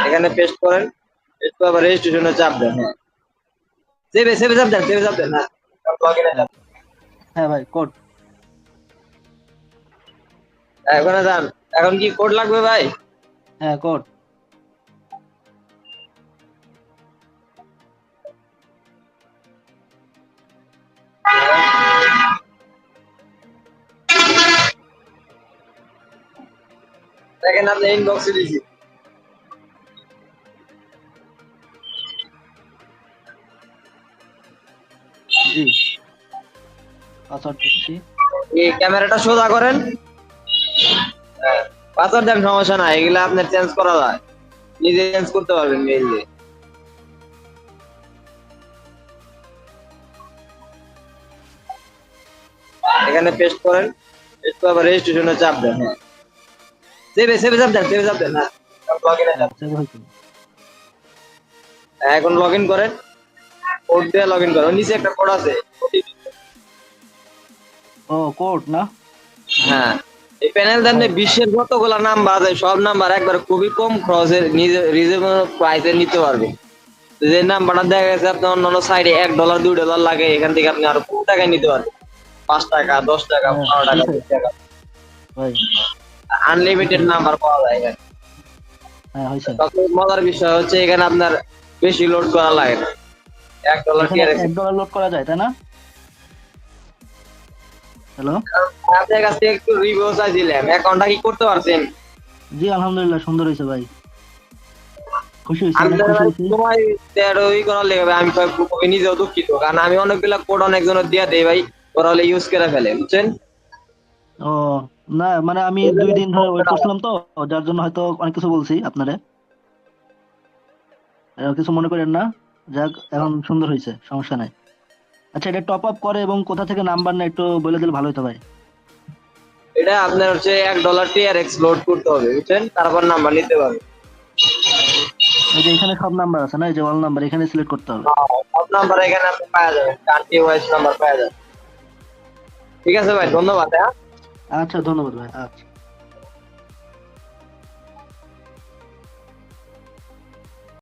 এখানে পেস্ট করেন, পেস্ট করে আবার রেজিস্ট্রেশনে চাপ দেন। সেভে সেভে চাপ দেন, সেভে চাপ দেন না, লগইনে যান। হ্যাঁ ভাই, কোড। এখানে যান। এখন কি কোড লাগবে ভাই? হ্যাঁ, কোড। দেখেন আপনি ইনবক্সে দিয়েছি। জি, পাসওয়ার্ড দিচ্ছি। এই ক্যামেরাটা সোজা করেন। পাসওয়ার্ড দেন, সমস্যা নাই, এগুলা আপনার চেঞ্জ করা যায়, নিজে চেঞ্জ করতে পারবেন মেইলে। এখানে পেস্ট করেন, পেস্ট করে আবার রেজিস্ট্রেশনে চাপ দেন। সেভে সেভে চাপ দেন, সেভে চাপ দেন না, লগইনে হ্যাঁ, যান। সেভ হয়েছে। এখন লগইন করেন, কোড দিয়ে লগইন করেন, নিচে একটা কোড আছে। ও, কোড না? হ্যাঁ, এই প্যানেল দেন, ভাই, বিশ্বের যতগুলা নাম্বার আছে সব নাম্বার একবার খুবই কম খরচে নিজে রিজনেবল প্রাইসে নিতে পারবেন। যে নাম্বারটা দেখা গেছে আপনার অন্যান্য সাইডে $1 $2 লাগে, এখান থেকে আপনি আরো কম টাকায় নিতে পারবেন। 5 টাকা, 10 টাকা, হ্যাঁ 15 টাকা, হয়েছে 20 টাকা, ভাই, আনলিমিটেড নাম্বার পাওয়া যায় এখানে। হ্যাঁ হয়েছে। সবচেয়ে মজার বিষয় হচ্ছে এখানে আপনার বেশি লোড করা লাগে না, $1 এখানে টিআরএক্স। $1 লোড করা যায়, তাই না? হ্যালো। আপনার কাছ থেকে একটু রিভিউ চাইছিলাম, অ্যাকাউন্টটা কি করতে পারছেন? জি, আলহামদুলিল্লাহ, সুন্দর হয়েছে ভাই। খুশি হয়েছি, আমি অনেক তো খুশি ভাই হয়েছি। সময় ই করার লেগে ভাই, আমি খুবই নিজেও দুঃখিত, কারণ আমি অনেকগুলা কোড অনেকজনের দিয়া দেই ভাই, ওরা হলে ইউজ করে ফেলে, বুঝছেন? ও, না মানে আমি এই জন্য 2 দিন ধরে ওয়েট সমস্যাটা হয়। করছিলাম তো, যার জন্য হয়তো অনেক কিছু বলছি আপনারে। কিছু মনে করেন না। যাক, এখন সুন্দর হয়েছে, সমস্যা নাই। আচ্ছা, এটা টপ আপ করে এবং কোথা থেকে নাম্বার না একটু বলে দিলে ভালো হতো ভাই। এটা আপনার হচ্ছে $1 টিআরএক্স লোড করতে হবে, বুঝছেন, তারপর নাম্বার নিতে পারবে। এই যে এখানে সব নাম্বার আছে না, এই যে অল নাম্বার এখানে সিলেক্ট করতে হবে। সব নাম্বার এখানে আপনি পাওয়া যাবেন, কান্ট্রি ওয়াইজ নাম্বার পাওয়া যাবে। ঠিক আছে ভাই, ধন্যবাদ। হ্যাঁ। আচ্ছা, ধন্যবাদ ভাই, আচ্ছা।